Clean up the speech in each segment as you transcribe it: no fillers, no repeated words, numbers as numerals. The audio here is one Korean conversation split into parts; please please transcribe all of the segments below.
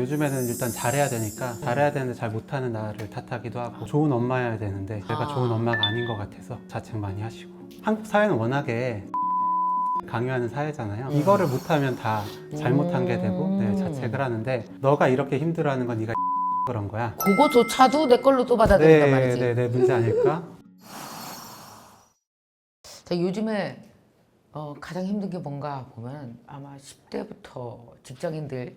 요즘에는 일단 잘해야 되니까 잘해야 되는데 잘 못하는 나를 탓하기도 하고 좋은 엄마여야 되는데 내가 좋은 엄마가 아닌 것 같아서 자책 많이 하시고 한국 사회는 워낙에 강요하는 사회잖아요. 이거를 못하면 다 잘못한 게 되고 자책을 하는데 너가 이렇게 힘들어하는 건 네가 그런 거야. 그거조차도 내 걸로 또 받아들인단 말이지. 내 문제 아닐까? 자, 요즘에 가장 힘든 게 뭔가 보면 아마 10대부터 직장인들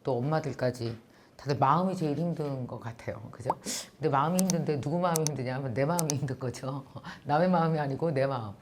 또 엄마들까지 다들 마음이 제일 힘든 것 같아요. 그죠? 근데 마음이 힘든데 누구 마음이 힘드냐 하면 내 마음이 힘든 거죠. 남의 마음이 아니고 내 마음.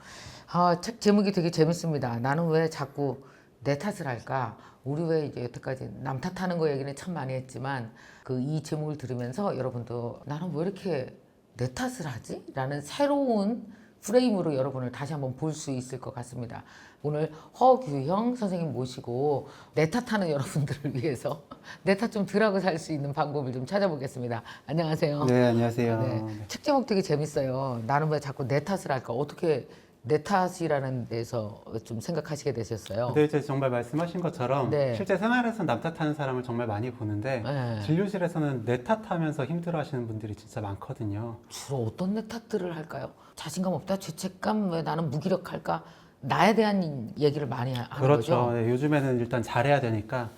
책 제목이 되게 재밌습니다. 나는 왜 자꾸 내 탓을 할까? 우리 왜 이제 여태까지 남 탓하는 거 얘기는 참 많이 했지만 이 제목을 들으면서 여러분도 나는 왜 이렇게 내 탓을 하지? 라는 새로운 프레임으로 여러분을 다시 한번 볼 수 있을 것 같습니다. 오늘 허규형 선생님 모시고 내 탓하는 여러분들을 위해서 내 탓 좀 덜하고 살 수 있는 방법을 좀 찾아보겠습니다. 안녕하세요. 네, 안녕하세요. 네. 책 제목 되게 재밌어요. 나는 왜 자꾸 내 탓을 할까? 어떻게 내 탓이라는 데서 좀 생각하시게 되셨어요? 근데 이제 정말 말씀하신 것처럼 네. 실제 생활에서 남 탓하는 사람을 정말 많이 보는데 네. 진료실에서는 내 탓하면서 힘들어하시는 분들이 진짜 많거든요. 주로 어떤 내 탓들을 할까요? 자신감 없다, 죄책감, 왜 나는 무기력할까? 나에 대한 얘기를 많이 하는 그렇죠. 거죠? 네, 요즘에는 일단 잘해야 되니까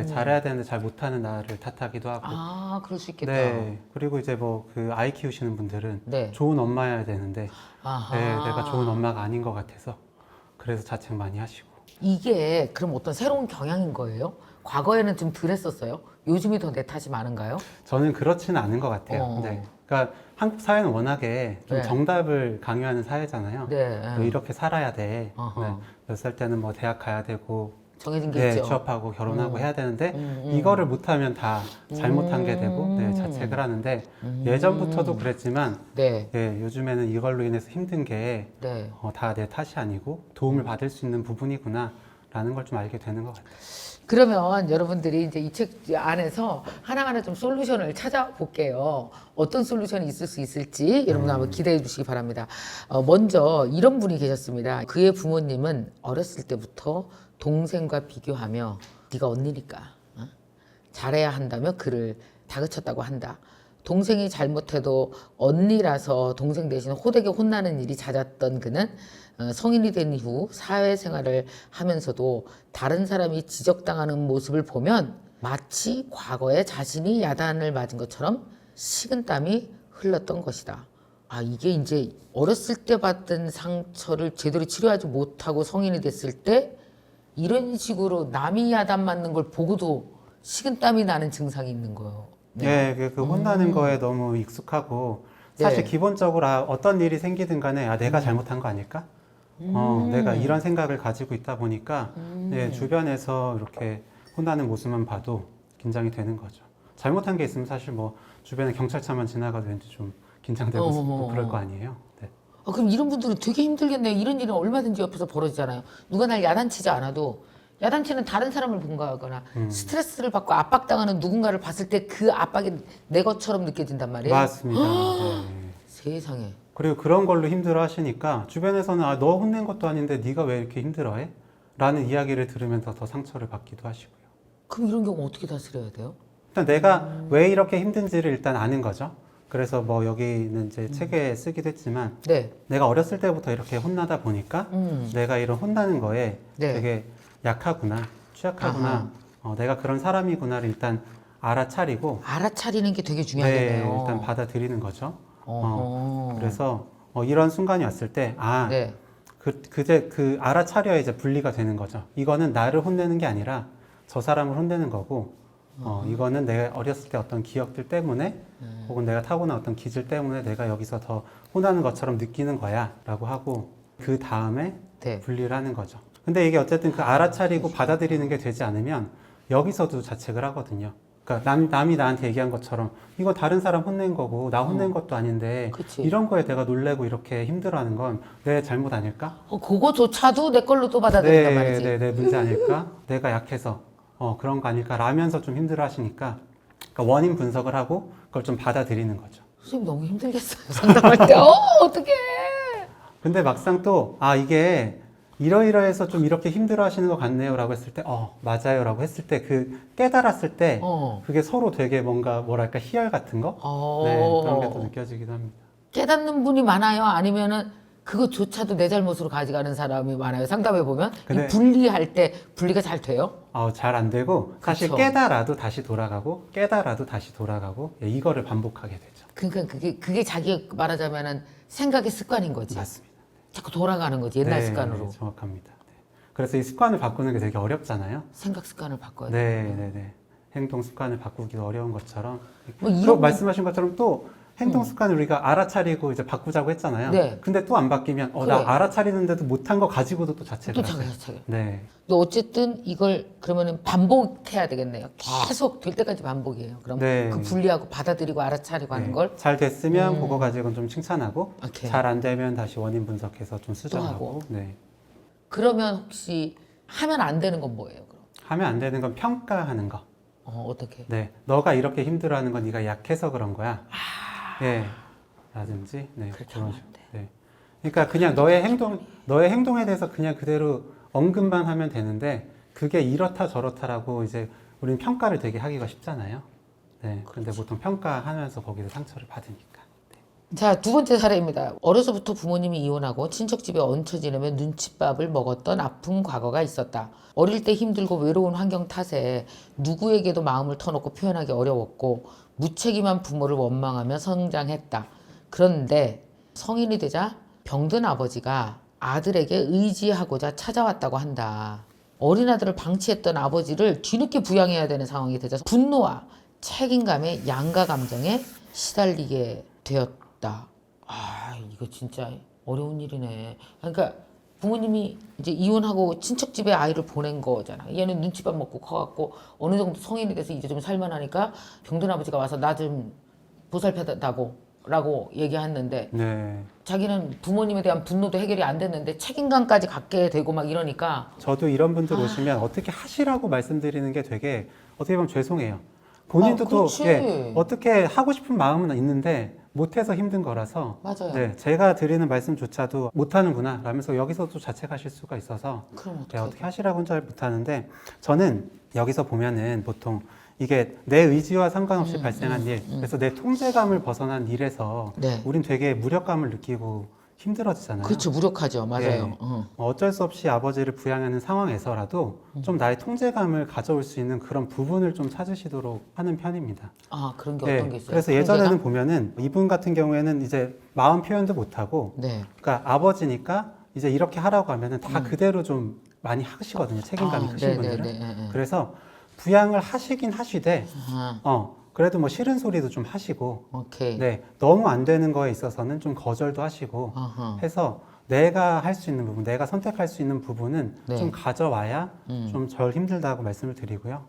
잘해야 되는데 잘 못하는 나를 탓하기도 하고 그럴 수 있겠다. 네, 그리고 이제 뭐 그 아이 키우시는 분들은 네. 좋은 엄마여야 되는데 아하. 내가 좋은 엄마가 아닌 것 같아서 그래서 자책 많이 하시고 이게 그럼 어떤 새로운 경향인 거예요? 과거에는 좀 덜 했었어요? 요즘이 더 내 탓이 많은가요? 저는 그렇지는 않은 것 같아요. 네. 그러니까 한국 사회는 워낙에 좀 네. 정답을 강요하는 사회잖아요. 네. 너 이렇게 살아야 돼. 어허. 네. 몇 살 때는 뭐 대학 가야 되고 정해진 게 네, 있죠. 취업하고 결혼하고 해야 되는데 음. 이거를 못하면 다 잘못한 게 되고 자책을 하는데 예전부터도 그랬지만 네. 요즘에는 이걸로 인해서 힘든 게 네. 다 내 탓이 아니고 도움을 받을 수 있는 부분이구나 라는 걸 좀 알게 되는 것 같아요. 그러면 여러분들이 이제 이 책 안에서 하나하나 좀 솔루션을 찾아볼게요. 어떤 솔루션이 있을 수 있을지 여러분 한번 기대해 주시기 바랍니다. 먼저 이런 분이 계셨습니다. 그의 부모님은 어렸을 때부터 동생과 비교하며 네가 언니니까 잘해야 한다며 그를 다그쳤다고 한다. 동생이 잘못해도 언니라서 동생 대신 호되게 혼나는 일이 잦았던 그는 성인이 된 이후 사회생활을 하면서도 다른 사람이 지적당하는 모습을 보면 마치 과거에 자신이 야단을 맞은 것처럼 식은땀이 흘렀던 것이다. 이게 이제 어렸을 때 받은 상처를 제대로 치료하지 못하고 성인이 됐을 때 이런 식으로 남이 야단 맞는 걸 보고도 식은땀이 나는 증상이 있는 거예요. 네, 그 혼나는 거에 너무 익숙하고 사실 네. 기본적으로 어떤 일이 생기든 간에 내가 잘못한 거 아닐까? 내가 이런 생각을 가지고 있다 보니까 주변에서 이렇게 혼나는 모습만 봐도 긴장이 되는 거죠. 잘못한 게 있으면 사실 뭐 주변에 경찰차만 지나가도 왠지 좀 긴장되고 있고 그럴 거 아니에요. 네. 그럼 이런 분들은 되게 힘들겠네요. 이런 일은 얼마든지 옆에서 벌어지잖아요. 누가 날 야단치지 않아도 야단치는 다른 사람을 본 거거나 스트레스를 받고 압박당하는 누군가를 봤을 때 그 압박이 내 것처럼 느껴진단 말이에요. 맞습니다. 네. 세상에. 그리고 그런 걸로 힘들어 하시니까 주변에서는 너 혼낸 것도 아닌데 네가 왜 이렇게 힘들어해? 라는 이야기를 들으면서 더 상처를 받기도 하시고요. 그럼 이런 경우 어떻게 다스려야 돼요? 일단 내가 왜 이렇게 힘든지를 일단 아는 거죠. 그래서 뭐 여기는 이제 책에 쓰기도 했지만 네. 내가 어렸을 때부터 이렇게 혼나다 보니까 내가 이런 혼나는 거에 네. 되게 약하구나, 취약하구나, 내가 그런 사람이구나를 일단 알아차리고 알아차리는 게 되게 네, 중요하겠네요. 일단 받아들이는 거죠. 어허. 그래서 이런 순간이 왔을 때 네. 그제 그 알아차려야 이제 분리가 되는 거죠. 이거는 나를 혼내는 게 아니라 저 사람을 혼내는 거고 이거는 내가 어렸을 때 어떤 기억들 때문에 혹은 내가 타고난 어떤 기질 때문에 내가 여기서 더 혼나는 것처럼 느끼는 거야 라고 하고 그 다음에 네. 분리를 하는 거죠. 근데 이게 어쨌든 그 알아차리고 받아들이는 게 되지 않으면 여기서도 자책을 하거든요. 그러니까 남이 나한테 얘기한 것처럼 이거 다른 사람 혼낸 거고 나 혼낸 것도 아닌데 그치. 이런 거에 내가 놀래고 이렇게 힘들어하는 건 내 잘못 아닐까? 그거조차도 내 걸로 또 받아들인단 말이지. 내 문제 아닐까? 내가 약해서 그런 거 아닐까? 라면서 좀 힘들어 하시니까 그러니까 원인 분석을 하고 그걸 좀 받아들이는 거죠. 선생님 너무 힘들겠어요. 상담할 때. 어떡해. 근데 막상 또 이게 이러이러해서 좀 이렇게 힘들어 하시는 것 같네요 라고 했을 때 맞아요 라고 했을 때 그 깨달았을 때 그게 서로 되게 뭔가 뭐랄까 희열 같은 거 네, 그런 게 또 느껴지기도 합니다. 깨닫는 분이 많아요? 아니면은 그것조차도 내 잘못으로 가져가는 사람이 많아요? 상담해 보면 근데- 이 분리할 때 분리가 잘 돼요? 잘 안 되고 사실 그쵸. 깨달아도 다시 돌아가고 깨달아도 다시 돌아가고 예, 이거를 반복하게 되죠. 그러니까 그게 자기 말하자면은 생각의 습관인 거지. 맞습니다. 자꾸 돌아가는 거지 옛날 네, 습관으로. 네, 정확합니다. 네. 그래서 이 습관을 바꾸는 게 되게 어렵잖아요. 생각 습관을 바꿔야 돼. 네, 네, 네. 행동 습관을 바꾸기도 어려운 것처럼 뭐 또 이런 말씀하신 것처럼 또 행동 습관을 우리가 알아차리고 이제 바꾸자고 했잖아요. 네. 근데 또 안 바뀌면 그래. 나 알아차리는데도 못한 거 가지고도 또 자책을 또 하세요. 자기. 네. 또 어쨌든 이걸 그러면은 반복해야 되겠네요. 계속 될 때까지 반복이에요. 그럼 네. 그 분리하고 받아들이고 알아차리고 하는 네. 걸 잘 됐으면 그거 가지고는 좀 칭찬하고 오케이. 잘 안 되면 다시 원인 분석해서 좀 하고. 수정하고 네. 그러면 혹시 하면 안 되는 건 뭐예요? 그럼 하면 안 되는 건 평가하는 거. 어떻게? 네. 너가 이렇게 힘들어하는 건 네가 약해서 그런 거야. 네. 라든지 네. 그렇게 그런 하면 식으로. 네. 그러니까 그냥 너의 행동에 대해서 그냥 그대로 언급만 하면 되는데 그게 이렇다 저렇다라고 이제 우리는 평가를 되게 하기가 쉽잖아요. 네. 그런데 보통 평가하면서 거기서 상처를 받으니까. 자, 두 번째 사례입니다. 어려서부터 부모님이 이혼하고 친척 집에 얹혀 지내며 눈칫밥을 먹었던 아픈 과거가 있었다. 어릴 때 힘들고 외로운 환경 탓에 누구에게도 마음을 터놓고 표현하기 어려웠고 무책임한 부모를 원망하며 성장했다. 그런데 성인이 되자 병든 아버지가 아들에게 의지하고자 찾아왔다고 한다. 어린 아들을 방치했던 아버지를 뒤늦게 부양해야 되는 상황이 되자 분노와 책임감의 양가 감정에 시달리게 되었다. 이거 진짜 어려운 일이네. 그러니까 부모님이 이제 이혼하고 친척 집에 아이를 보낸 거잖아. 얘는 눈치밥 먹고 커갖고 어느 정도 성인이 돼서 이제 좀 살만하니까 병든 아버지가 와서 나 좀 보살펴다고 라고 얘기했는데 네. 자기는 부모님에 대한 분노도 해결이 안 됐는데 책임감까지 갖게 되고 막 이러니까 저도 이런 분들 오시면 어떻게 하시라고 말씀드리는 게 되게 어떻게 보면 죄송해요. 본인도 또 그렇지. 어떻게 하고 싶은 마음은 있는데 못해서 힘든 거라서 맞아요. 네, 제가 드리는 말씀조차도 못하는구나 라면서 여기서도 자책하실 수가 있어서 그럼 네, 어떻게 하시라고는 잘 못하는데 저는 여기서 보면은 보통 이게 내 의지와 상관없이 발생한 일 그래서 내 통제감을 벗어난 일에서 네. 우린 되게 무력감을 느끼고 힘들어지잖아요. 그렇죠. 무력하죠. 맞아요. 네. 어쩔 수 없이 아버지를 부양하는 상황에서라도 좀 나의 통제감을 가져올 수 있는 그런 부분을 좀 찾으시도록 하는 편입니다. 그런 게 네, 어떤 게 있어요? 그래서 예전에는 보면은 이분 같은 경우에는 이제 마음 표현도 못하고 네. 그러니까 아버지니까 이제 이렇게 하라고 하면은 다 그대로 좀 많이 하시거든요. 책임감이 크신 분들은. 네. 그래서 부양을 하시긴 하시되 아, 그래도 뭐 싫은 소리도 좀 하시고 오케이. 네, 너무 안 되는 거에 있어서는 좀 거절도 하시고 아하. 해서 내가 할 수 있는 부분, 내가 선택할 수 있는 부분은 네. 좀 가져와야 좀 덜 힘들다고 말씀을 드리고요.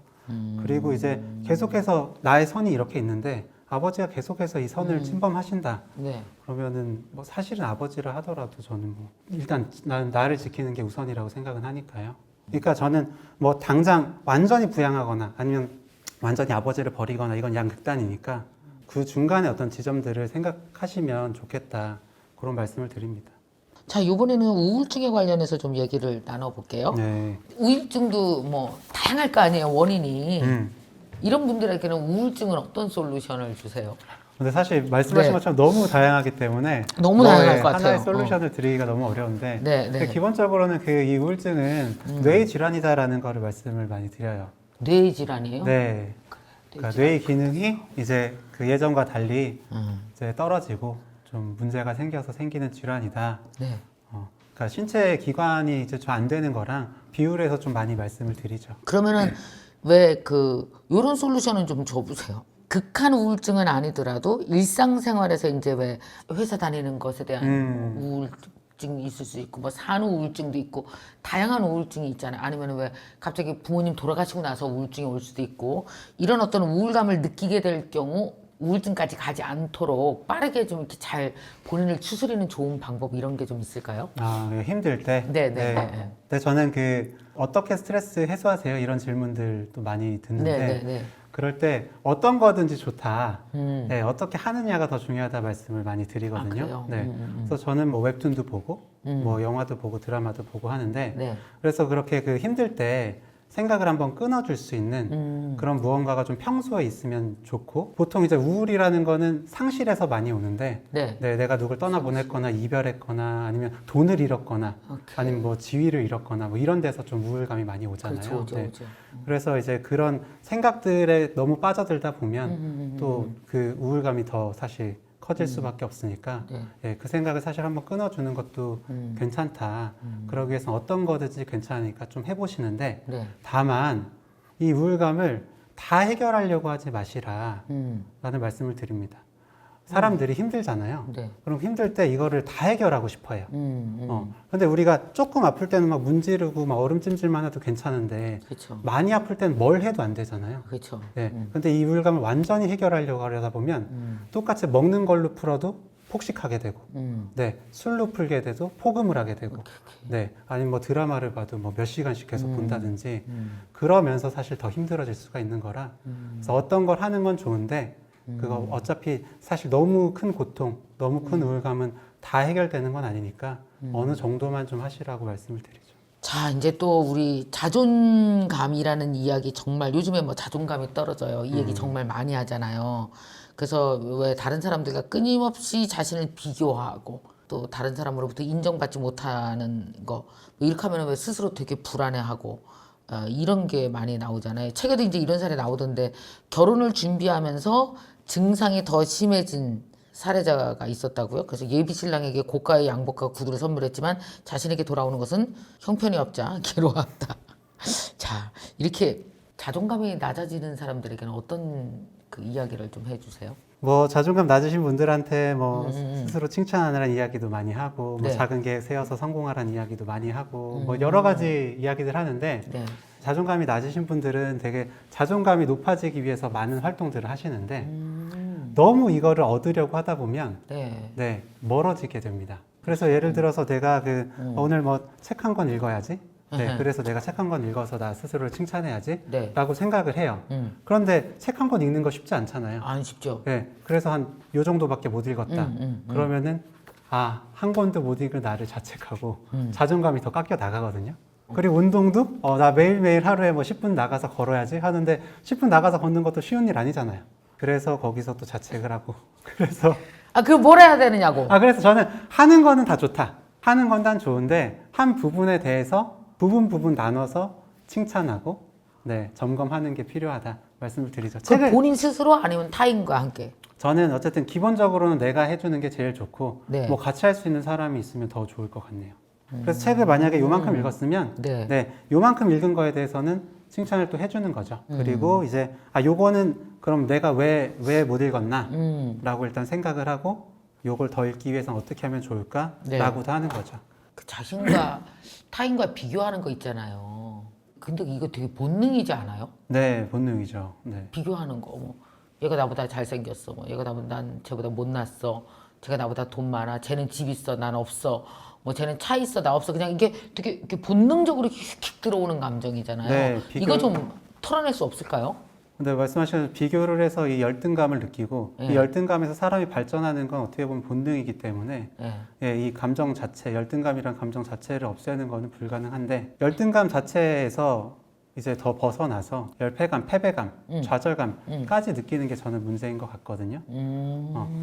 그리고 이제 계속해서 나의 선이 이렇게 있는데 아버지가 계속해서 이 선을 침범하신다. 네. 그러면은 뭐 사실은 아버지를 하더라도 저는 뭐 일단 나를 지키는 게 우선이라고 생각은 하니까요. 그러니까 저는 뭐 당장 완전히 부양하거나 아니면 완전히 아버지를 버리거나 이건 양극단이니까 그 중간에 어떤 지점들을 생각하시면 좋겠다. 그런 말씀을 드립니다. 자, 이번에는 우울증에 관련해서 좀 얘기를 나눠볼게요. 네. 우울증도 뭐 다양할 거 아니에요, 원인이. 음. 이런 분들에게는 우울증은 어떤 솔루션을 주세요? 근데 사실 말씀하신 네. 것처럼 너무 다양하기 때문에 너무 다양할 것 같아요. 하나의 솔루션을 드리기가 너무 어려운데 네, 근데 네. 기본적으로는 그 이 우울증은 뇌의 질환이다라는 거를 말씀을 많이 드려요. 뇌 질환이에요? 네. 그러니까 뇌의 기능이 이제 그 예전과 달리 이제 떨어지고 좀 문제가 생겨서 생기는 질환이다. 네. 그러니까 신체 기관이 이제 좀 안 되는 거랑 비율해서 좀 많이 말씀을 드리죠. 그러면은 왜 요런 솔루션은 좀 줘보세요. 극한 우울증은 아니더라도 일상생활에서 이제 왜 회사 다니는 것에 대한 우울증이 있을 수 있고 뭐 산후 우울증도 있고 다양한 우울증이 있잖아요. 아니면 왜 갑자기 부모님 돌아가시고 나서 우울증이 올 수도 있고 이런 어떤 우울감을 느끼게 될 경우 우울증까지 가지 않도록 빠르게 좀 이렇게 잘 본인을 추스리는 좋은 방법 이런 게 좀 있을까요? 힘들 때. 네. 근데 저는 어떻게 스트레스 해소하세요? 이런 질문들도 많이 듣는데 그럴 때 어떤 거든지 좋다. 음. 네, 어떻게 하느냐가 더 중요하다 말씀을 많이 드리거든요. 그래요? 네. 그래서 저는 뭐 웹툰도 보고, 뭐 영화도 보고, 드라마도 보고 하는데, 네. 그래서 그렇게 그 힘들 때 생각을 한번 끊어줄 수 있는 그런 무언가가 좀 평소에 있으면 좋고, 보통 이제 우울이라는 거는 상실에서 많이 오는데, 네. 네, 내가 누굴 떠나보냈거나 이별했거나 아니면 돈을 잃었거나 오케이. 아니면 뭐 지위를 잃었거나 뭐 이런 데서 좀 우울감이 많이 오잖아요. 그렇죠, 오죠, 네. 오죠. 그래서 이제 그런 생각들에 너무 빠져들다 보면 또 그 우울감이 더 사실 커질 수밖에 없으니까 네. 예, 그 생각을 사실 한번 끊어주는 것도 괜찮다. 그러기 위해서 어떤 거든지 괜찮으니까 좀 해보시는데 네. 다만 이 우울감을 다 해결하려고 하지 마시라 음. 라는 말씀을 드립니다. 사람들이 힘들잖아요. 네. 그럼 힘들 때 이거를 다 해결하고 싶어요. 근데 우리가 조금 아플 때는 막 문지르고 막 얼음찜질만 해도 괜찮은데 그렇죠. 많이 아플 때는 뭘 해도 안 되잖아요. 그렇죠. 네. 근데 이 우울감을 완전히 해결하려고 하려다 보면 똑같이 먹는 걸로 풀어도 폭식하게 되고, 네, 술로 풀게 돼도 포금을 하게 되고, 네, 아니면 뭐 드라마를 봐도 뭐 몇 시간씩 계속 본다든지 그러면서 사실 더 힘들어질 수가 있는 거라. 그래서 어떤 걸 하는 건 좋은데 그거 어차피 사실 너무 큰 고통, 너무 큰 우울감은 다 해결되는 건 아니니까 어느 정도만 좀 하시라고 말씀을 드리죠. 자, 이제 또 우리 자존감이라는 이야기 정말 요즘에 뭐 자존감이 떨어져요. 이 얘기 정말 많이 하잖아요. 그래서 왜 다른 사람들과 끊임없이 자신을 비교하고 또 다른 사람으로부터 인정받지 못하는 거, 뭐 이렇게 하면 왜 스스로 되게 불안해하고 이런 게 많이 나오잖아요. 책에도 이제 이런 사례 나오던데 결혼을 준비하면서 증상이 더 심해진 사례자가 있었다고요. 그래서 예비 신랑에게 고가의 양복과 구두를 선물했지만 자신에게 돌아오는 것은 형편이 없자 괴로웠다. 자, 이렇게 자존감이 낮아지는 사람들에게는 어떤 그 이야기를 좀 해주세요. 뭐 자존감 낮으신 분들한테 뭐 스스로 칭찬하라는 이야기도 많이 하고 뭐 네. 작은 계획 세워서 성공하라는 이야기도 많이 하고 뭐 여러 가지 이야기들 하는데 네. 자존감이 낮으신 분들은 되게 자존감이 높아지기 위해서 많은 활동들을 하시는데 너무 이거를 얻으려고 하다 보면 네. 네, 멀어지게 됩니다. 그래서 예를 들어서 내가 그 오늘 뭐 책 한 권 읽어야지. 네, 그래서 내가 책 한 권 읽어서 나 스스로를 칭찬해야지. 네. 라고 생각을 해요. 그런데 책 한 권 읽는 거 쉽지 않잖아요. 안 쉽죠. 네, 그래서 한 요 정도밖에 못 읽었다. 그러면은 한 권도 못 읽은 나를 자책하고 자존감이 더 깎여 나가거든요. 그리고 운동도 나 매일매일 하루에 뭐 10분 나가서 걸어야지 하는데 10분 나가서 걷는 것도 쉬운 일 아니잖아요. 그래서 거기서 또 자책을 하고 그래서 그럼 뭘 해야 되느냐고. 그래서 저는 하는 거는 다 좋다. 하는 건 다 좋은데 한 부분에 대해서 부분 나눠서 칭찬하고 네, 점검하는 게 필요하다 말씀을 드리죠. 그 본인 스스로 아니면 타인과 함께. 저는 어쨌든 기본적으로는 내가 해주는 게 제일 좋고 네. 뭐 같이 할 수 있는 사람이 있으면 더 좋을 것 같네요. 그래서 책을 만약에 요만큼 읽었으면 네. 네, 요만큼 읽은 거에 대해서는 칭찬을 또 해주는 거죠. 그리고 이제 요거는 그럼 내가 왜 못 읽었나 라고 일단 생각을 하고 요걸 더 읽기 위해서는 어떻게 하면 좋을까 네. 라고도 하는 거죠. 그 자신과 타인과 비교하는 거 있잖아요. 근데 이거 되게 본능이지 않아요? 네, 본능이죠. 네. 비교하는 거. 뭐 얘가 나보다 잘생겼어. 뭐 얘가 나보다 난 쟤보다 못났어. 쟤가 나보다 돈 많아. 쟤는 집 있어. 난 없어. 뭐 쟤는 차 있어. 나 없어. 그냥 이게 되게 이렇게 본능적으로 휙 들어오는 감정이잖아요. 네, 이거 좀 털어낼 수 없을까요? 근데 말씀하신 비교를 해서 이 열등감을 느끼고 이 열등감에서 사람이 발전하는 건 어떻게 보면 본능이기 때문에 네. 예, 이 감정 자체, 열등감이란 감정 자체를 없애는 거는 불가능한데 열등감 자체에서 이제 더 벗어나서 열패감, 패배감, 좌절감까지 느끼는 게 저는 문제인 것 같거든요.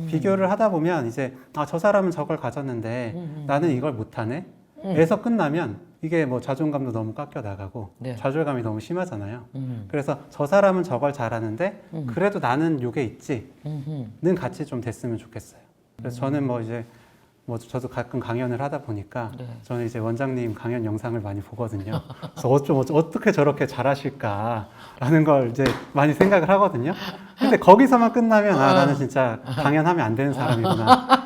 비교를 하다 보면 이제 저 사람은 저걸 가졌는데 나는 이걸 못하네. 에서 끝나면 이게 뭐 자존감도 너무 깎여 나가고 네. 좌절감이 너무 심하잖아요. 그래서 저 사람은 저걸 잘하는데 그래도 나는 요게 있지는 같이 좀 됐으면 좋겠어요. 그래서 저는 뭐 이제 뭐 저도 가끔 강연을 하다 보니까 네. 저는 이제 원장님 강연 영상을 많이 보거든요. 그래서 어떻게 저렇게 잘하실까라는 걸 이제 많이 생각을 하거든요. 근데 거기서만 끝나면 나는 진짜 강연하면 안 되는 사람이구나.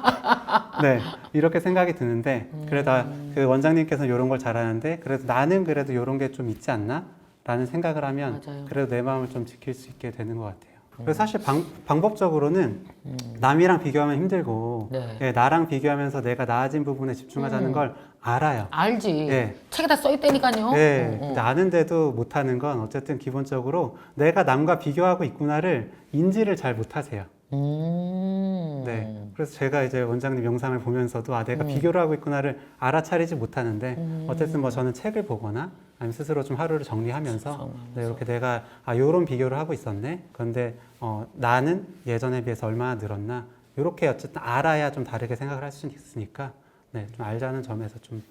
네, 이렇게 생각이 드는데 그래도 그 원장님께서는 이런 걸 잘하는데 그래도 나는 그래도 이런 게 좀 있지 않나? 라는 생각을 하면 맞아요. 그래도 내 마음을 좀 지킬 수 있게 되는 것 같아요. 그래서 사실 방법적으로는 남이랑 비교하면 힘들고 네. 예, 나랑 비교하면서 내가 나아진 부분에 집중하자는 걸 알아요. 알지. 예. 책에다 써 있다니까요. 네, 근데 아는데도 못하는 건 어쨌든 기본적으로 내가 남과 비교하고 있구나를 인지를 잘 못하세요. 네, 그래서 제가 이제 원장님 영상을 보면서도 아 내가 비교를 하고 있구나를 알아차리지 못하는데 어쨌든 뭐 저는 책을 보거나 아니면 스스로 좀 하루를 정리하면서 네, 이렇게 내가 아 요런 비교를 하고 있었네. 그런데 나는 예전에 비해서 얼마나 늘었나 이렇게 어쨌든 알아야 좀 다르게 생각을 할 수 있으니까 네, 좀 알자는 점에서 좀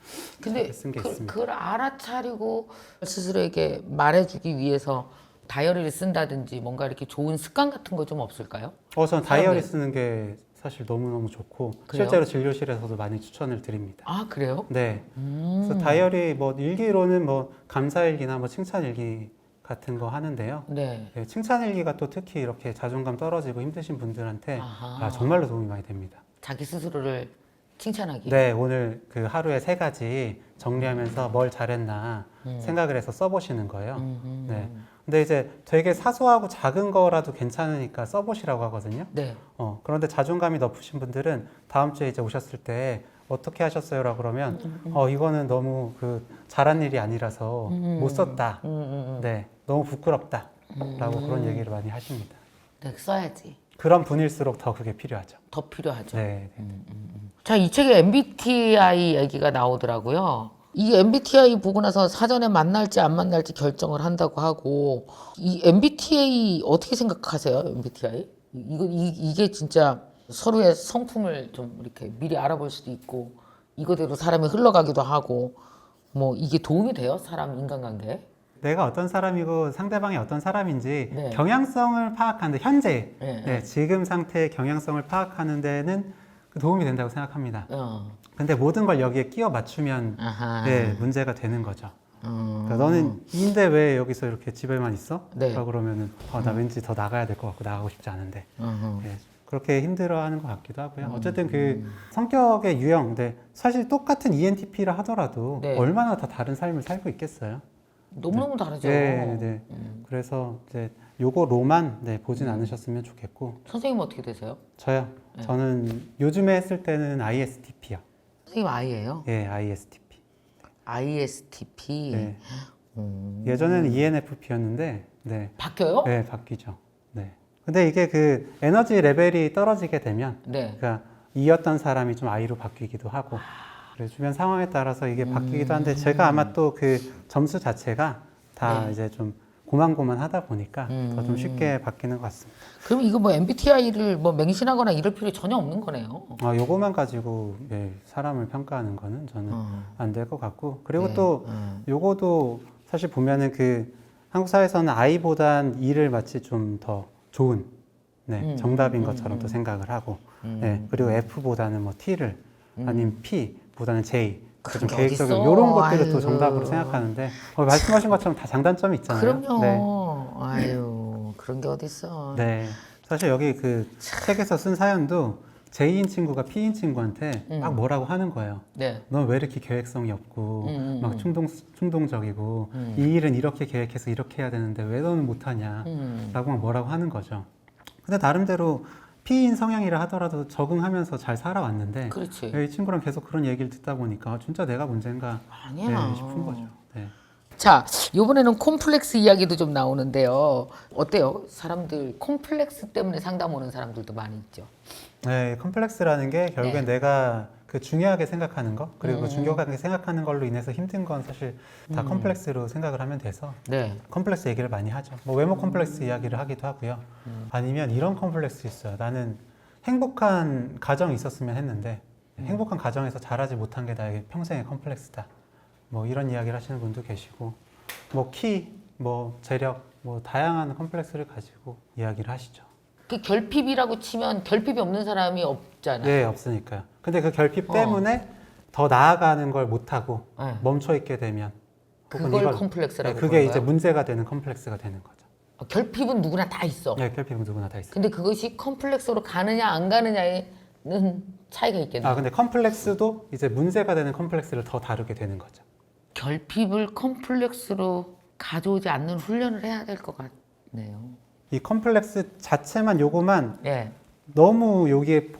근데 쓴 게 있습니다. 그걸 알아차리고 스스로에게 말해주기 위해서 다이어리를 쓴다든지 뭔가 이렇게 좋은 습관 같은 거 좀 없을까요? 저는 다이어리 쓰는 게 사실 너무너무 좋고 그래요? 실제로 진료실에서도 많이 추천을 드립니다. 아 그래요? 네. 그래서 다이어리 뭐 일기로는 뭐 감사일기나 뭐 칭찬일기 같은 거 하는데요. 네. 네, 칭찬일기가 또 특히 이렇게 자존감 떨어지고 힘드신 분들한테 아하. 아, 정말로 도움이 많이 됩니다. 자기 스스로를 칭찬하기. 네, 오늘 그 하루에 3가지 정리하면서 뭘 잘했나 생각을 해서 써보시는 거예요. 네. 근데 이제 되게 사소하고 작은 거라도 괜찮으니까 써보시라고 하거든요. 네. 그런데 자존감이 높으신 분들은 다음 주에 이제 오셨을 때 어떻게 하셨어요라고 그러면 이거는 너무 그 잘한 일이 아니라서 못 썼다. 네, 너무 부끄럽다라고 그런 얘기를 많이 하십니다. 네, 써야지. 그런 분일수록 더 그게 필요하죠. 더 필요하죠. 네. 자, 이 책에 MBTI 얘기가 나오더라고요. 이 MBTI 보고 나서 사전에 만날지 안 만날지 결정을 한다고 하고 이 MBTI 어떻게 생각하세요? MBTI? 이게 진짜 서로의 성품을 좀 이렇게 미리 알아볼 수도 있고 이거대로 사람이 흘러가기도 하고 뭐 이게 도움이 돼요? 사람 인간관계에? 내가 어떤 사람이고 상대방이 어떤 사람인지 네. 경향성을 파악하는데 현재 네. 지금 상태의 경향성을 파악하는 데는 도움이 된다고 생각합니다. 어. 근데 모든 걸 여기에 끼워 맞추면 아하. 네, 문제가 되는 거죠. 그러니까 너는 E인데 왜 여기서 이렇게 집에만 있어? 네. 라고 그러면은 나 왠지 더 나가야 될 것 같고 나가고 싶지 않은데 어허. 네, 그렇게 힘들어하는 것 같기도 하고요. 어쨌든 그 성격의 유형, 근데 사실 똑같은 ENTP라 하더라도 네. 얼마나 다 다른 삶을 살고 있겠어요. 너무너무 다르죠. 네, 네. 그래서 이제 요거로만 보진 않으셨으면 좋겠고. 선생님 어떻게 되세요? 저요. 저는 요즘에 했을 때는 ISTP요. 선생님 I예요? 예, ISTP. ISTP. 네. 예전에는 ENFP였는데, 네. 바뀌어요? 네, 바뀌죠. 네. 근데 이게 그 에너지 레벨이 떨어지게 되면, 네. 그러니까 E였던 사람이 좀 I로 바뀌기도 하고, 그래서 주변 상황에 따라서 이게 바뀌기도 한데, 제가 아마 또 그 점수 자체가 다 네. 이제 좀 고만고만 하다 보니까 더 좀 쉽게 바뀌는 것 같습니다. 그럼 이거 뭐 MBTI를 뭐 맹신하거나 이럴 필요 전혀 없는 거네요. 요거만 가지고 사람을 평가하는 거는 저는 안 될 것 같고, 그리고 또 요거도 사실 보면은 그 한국 사회에서는 I보단 E를 마치 좀 더 좋은 정답인 것처럼 또 생각을 하고, 그리고 F보다는 뭐 T를 아니면 P보다는 J 좀 그런 게 계획적인 어딨어. 이런 것들을 또 아유. 정답으로 생각하는데 말씀하신 것처럼 다 장단점이 있잖아요. 그럼요. 아유, 그런 게 어딨어. 네. 사실 여기 그 책에서 쓴 사연도 J인 친구가 P인 친구한테 막 뭐라고 하는 거예요. 네. 넌 왜 이렇게 계획성이 없고 막 충동적이고 이 일은 이렇게 계획해서 이렇게 해야 되는데 왜 너는 못하냐 라고 막 뭐라고 하는 거죠. 근데 나름대로 P인 성향이라 하더라도 적응하면서 잘 살아왔는데 그렇지. 이 친구랑 계속 그런 얘기를 듣다 보니까 진짜 내가 문제인가 아니야. 싶은 거죠. 네. 자, 이번에는 콤플렉스 이야기도 좀 나오는데요. 어때요? 사람들 콤플렉스 때문에 상담 오는 사람들도 많이 있죠. 네, 컴플렉스라는 게 결국엔 내가 그 중요하게 생각하는 거 그리고 그 중요하게 생각하는 걸로 인해서 힘든 건 사실 다 컴플렉스로 생각을 하면 돼서 네. 컴플렉스 얘기를 많이 하죠. 뭐 외모 컴플렉스 이야기를 하기도 하고요. 아니면 이런 컴플렉스 있어요. 나는 행복한 가정이 있었으면 했는데 행복한 가정에서 자라지 못한 게 나에게 평생의 컴플렉스다. 뭐 이런 이야기를 하시는 분도 계시고 뭐 키, 뭐 재력, 뭐 다양한 컴플렉스를 가지고 이야기를 하시죠. 그 결핍이라고 치면 결핍이 없는 사람이 없잖아요. 네, 없으니까요. 근데 그 결핍 때문에 더 나아가는 걸 못하고 네. 멈춰 있게 되면 혹은 그걸 컴플렉스라고 그게 부르는 이제 거예요? 문제가 되는 컴플렉스가 되는 거죠. 결핍은 누구나 다 있어. 네, 결핍은 누구나 다 있어요. 근데 그것이 컴플렉스로 가느냐 안 가느냐에는 차이가 있겠네요. 근데 컴플렉스도 이제 문제가 되는 컴플렉스를 더 다루게 되는 거죠. 결핍을 컴플렉스로 가져오지 않는 훈련을 해야 될 것 같네요. 이 컴플렉스 자체만 요거만 예. 너무 여기에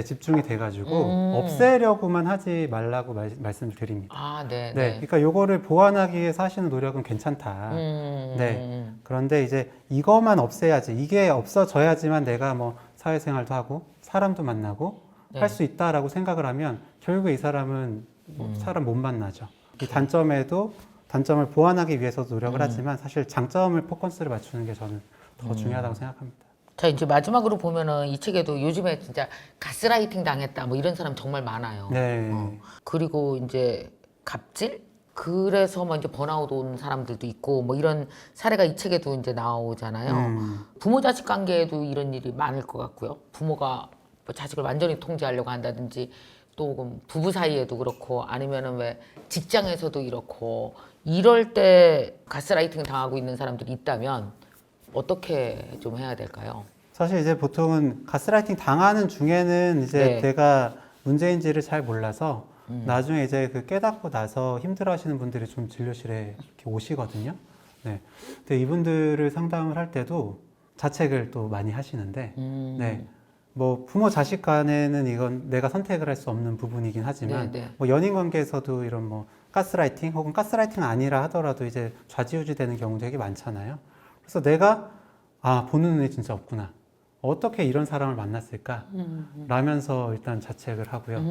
집중이 돼가지고 없애려고만 하지 말라고 말씀을 드립니다. 아, 네. 네, 그러니까 요거를 보완하기 위해서 하시는 노력은 괜찮다. 네. 그런데 이제 이거만 없애야지, 이게 없어져야지만 내가 뭐 사회생활도 하고 사람도 만나고 네. 할 수 있다라고 생각을 하면 결국에 이 사람은 뭐 사람 못 만나죠. 이 단점을 보완하기 위해서도 노력을 하지만 사실 장점을 포커스를 맞추는 게 저는 더 중요하다고 생각합니다. 자, 이제 마지막으로 보면은 이 책에도 요즘에 진짜 가스라이팅 당했다 뭐 이런 사람 정말 많아요. 네. 그리고 이제 갑질? 그래서 뭐 이제 번아웃 온 사람들도 있고 뭐 이런 사례가 이 책에도 이제 나오잖아요. 부모 자식 관계에도 이런 일이 많을 것 같고요. 부모가 뭐 자식을 완전히 통제하려고 한다든지 또 부부 사이에도 그렇고 아니면은 왜 직장에서도 이렇고 이럴 때 가스라이팅 당하고 있는 사람들이 있다면 어떻게 좀 해야 될까요? 사실 이제 보통은 가스라이팅 당하는 중에는 이제 네. 내가 문제인지를 잘 몰라서 나중에 이제 그 깨닫고 나서 힘들어 하시는 분들이 좀 진료실에 이렇게 오시거든요. 네. 근데 이분들을 상담을 할 때도 자책을 또 많이 하시는데, 네. 뭐 부모 자식 간에는 이건 내가 선택을 할 수 없는 부분이긴 하지만, 네, 네. 뭐 연인 관계에서도 이런 뭐 가스라이팅 혹은 가스라이팅 아니라 하더라도 이제 좌지우지 되는 경우 되게 많잖아요. 그래서 내가 보는 눈이 진짜 없구나. 어떻게 이런 사람을 만났을까? 라면서 일단 자책을 하고요.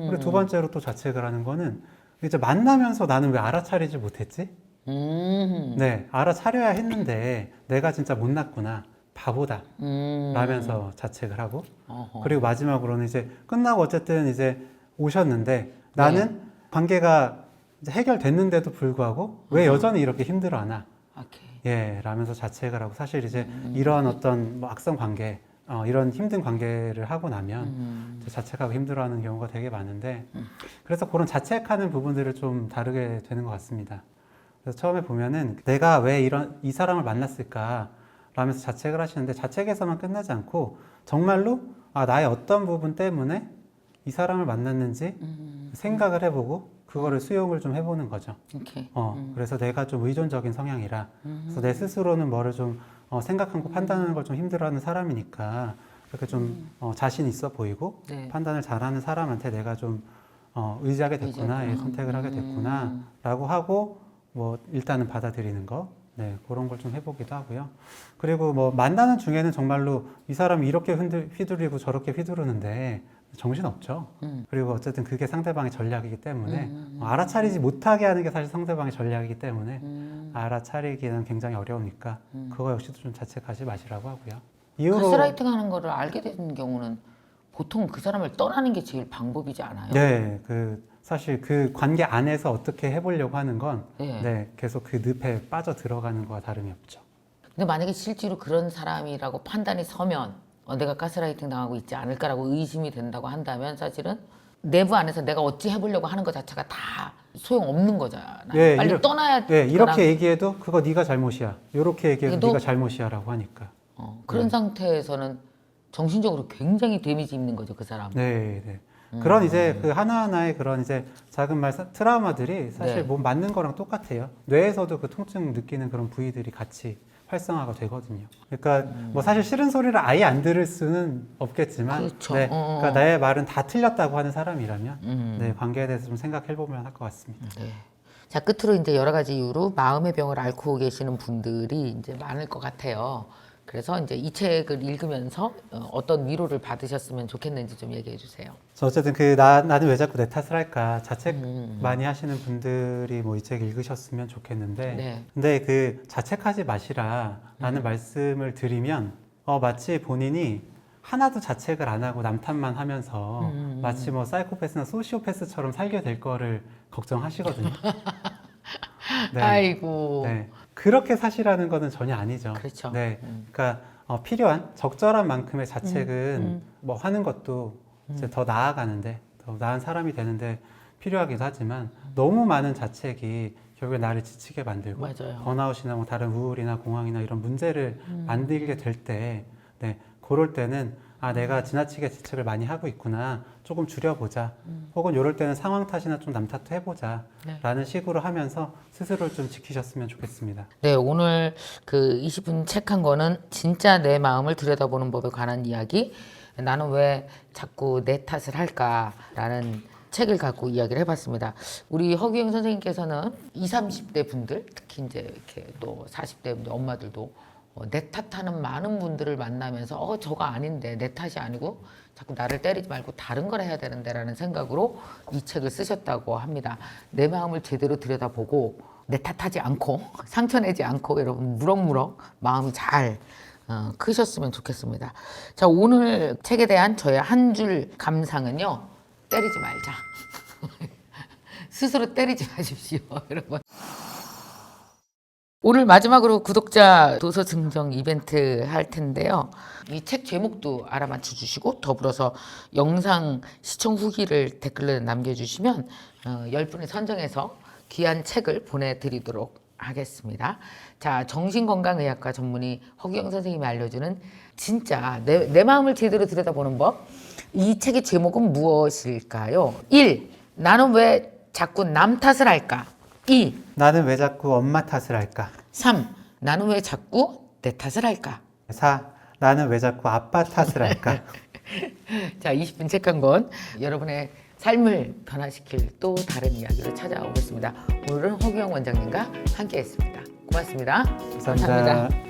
그리고 두 번째로 또 자책을 하는 거는 이제 만나면서 나는 왜 알아차리지 못했지? 네, 알아차려야 했는데 내가 진짜 못났구나. 바보다. 라면서 자책을 하고. 그리고 마지막으로는 이제 끝나고 어쨌든 이제 오셨는데 나는 관계가 이제 해결됐는데도 불구하고 왜 여전히 이렇게 힘들어하나? 오케이. 예, 라면서 자책을 하고 사실 이제 이러한 어떤 뭐 악성 관계, 이런 힘든 관계를 하고 나면 이제 자책하고 힘들어하는 경우가 되게 많은데 그래서 그런 자책하는 부분들을 좀 다르게 되는 것 같습니다. 그래서 처음에 보면은 내가 왜 이 사람을 만났을까? 라면서 자책을 하시는데 자책에서만 끝나지 않고 정말로 나의 어떤 부분 때문에 이 사람을 만났는지 생각을 해보고 그거를 수용을 좀 해보는 거죠. 오케이. 그래서 내가 좀 의존적인 성향이라 그래서 내 스스로는 뭐를 좀 생각하고 판단하는 걸 좀 힘들어하는 사람이니까 이렇게 좀 자신 있어 보이고 네. 판단을 잘하는 사람한테 내가 좀 의지하게 됐구나, 예, 선택을 하게 됐구나 라고 하고 뭐 일단은 받아들이는 거, 네, 그런 걸 좀 해보기도 하고요. 그리고 뭐 만나는 중에는 정말로 이 사람이 이렇게 휘두르고 저렇게 휘두르는데 정신없죠. 그리고 어쨌든 그게 상대방의 전략이기 때문에 알아차리지 못하게 하는 게 사실 상대방의 전략이기 때문에 알아차리기는 굉장히 어려우니까 그거 역시도 좀 자책하지 마시라고 하고요. 이후로 가스라이팅 하는 거를 알게 되는 경우는 보통 그 사람을 떠나는 게 제일 방법이지 않아요? 네, 사실 그 관계 안에서 어떻게 해보려고 하는 건 네. 네, 계속 그 늪에 빠져 들어가는 거와 다름이 없죠. 근데 만약에 실제로 그런 사람이라고 판단이 서면 내가 가스라이팅 당하고 있지 않을까라고 의심이 된다고 한다면 사실은 내부 안에서 내가 어찌 해보려고 하는 것 자체가 다 소용없는 거잖아요. 예, 빨리 떠나야 예, 이렇게 되거나. 얘기해도 그거 네가 잘못이야. 이렇게 얘기해도 그래도- 네가 잘못이야라고 하니까. 그런 상태에서는 정신적으로 굉장히 데미지 입는 거죠, 그 사람. 네, 네. 그런 이제 그 하나하나의 그런 이제 작은 트라우마들이 사실 네. 몸 맞는 거랑 똑같아요. 뇌에서도 그 통증 느끼는 그런 부위들이 같이 활성화가 되거든요. 그러니까 뭐 사실 싫은 소리를 아예 안 들을 수는 없겠지만, 그렇죠. 네, 그러니까 나의 말은 다 틀렸다고 하는 사람이라면, 네, 관계에 대해서 좀 생각해 보면 할 것 같습니다. 네. 자, 끝으로 이제 여러 가지 이유로 마음의 병을 앓고 계시는 분들이 이제 많을 것 같아요. 그래서 이제 이 책을 읽으면서 어떤 위로를 받으셨으면 좋겠는지 좀 얘기해 주세요. 저 어쨌든 나는 왜 자꾸 내 탓을 할까 자책 많이 하시는 분들이 뭐 이 책 읽으셨으면 좋겠는데 네. 근데 그 자책하지 마시라라는 말씀을 드리면 마치 본인이 하나도 자책을 안 하고 남 탓만 하면서 마치 뭐 사이코패스나 소시오패스처럼 살게 될 거를 걱정하시거든요. 네. 아이고. 네. 그렇게 사시라는 거는 전혀 아니죠. 그렇죠. 네. 그러니까 필요한 적절한 만큼의 자책은 뭐 하는 것도 이제 더 나아가는데 더 나은 사람이 되는데 필요하기도 하지만 너무 많은 자책이 결국에 나를 지치게 만들고 맞아요. 번아웃이나 뭐 다른 우울이나 공황이나 이런 문제를 만들게 될 때, 네, 그럴 때는 아, 내가 지나치게 지책을 많이 하고 있구나. 조금 줄여보자. 혹은 이럴 때는 상황 탓이나 좀 남 탓도 해보자. 네. 라는 식으로 하면서 스스로를 좀 지키셨으면 좋겠습니다. 네, 오늘 그 20분 책 한 거는 진짜 내 마음을 들여다보는 법에 관한 이야기. 나는 왜 자꾸 내 탓을 할까라는 책을 갖고 이야기를 해봤습니다. 우리 허규영 선생님께서는 20, 30대 분들, 특히 이제 이렇게 또 40대 분들, 엄마들도 내 탓하는 많은 분들을 만나면서 저거 아닌데 내 탓이 아니고 자꾸 나를 때리지 말고 다른 걸 해야 되는데라는 생각으로 이 책을 쓰셨다고 합니다. 내 마음을 제대로 들여다보고 내 탓하지 않고 상처내지 않고 여러분 무럭무럭 마음이 잘 크셨으면 좋겠습니다. 자, 오늘 책에 대한 저의 한 줄 감상은요. 때리지 말자. 스스로 때리지 마십시오, 여러분. 오늘 마지막으로 구독자 도서 증정 이벤트 할 텐데요. 이 책 제목도 알아맞혀 주시고 더불어서 영상 시청 후기를 댓글로 남겨주시면 10분을 선정해서 귀한 책을 보내드리도록 하겠습니다. 자, 정신건강의학과 전문의 허규영 선생님이 알려주는 진짜 내 마음을 제대로 들여다보는 법. 이 책의 제목은 무엇일까요? 1. 나는 왜 자꾸 남 탓을 할까? 2. 나는 왜 자꾸 엄마 탓을 할까? 3. 나는 왜 자꾸 내 탓을 할까? 4. 나는 왜 자꾸 아빠 탓을 할까? 자, 20분 책 한 권 여러분의 삶을 변화시킬 또 다른 이야기로 찾아오겠습니다. 오늘은 허규영 원장님과 함께했습니다. 고맙습니다. 감사합니다.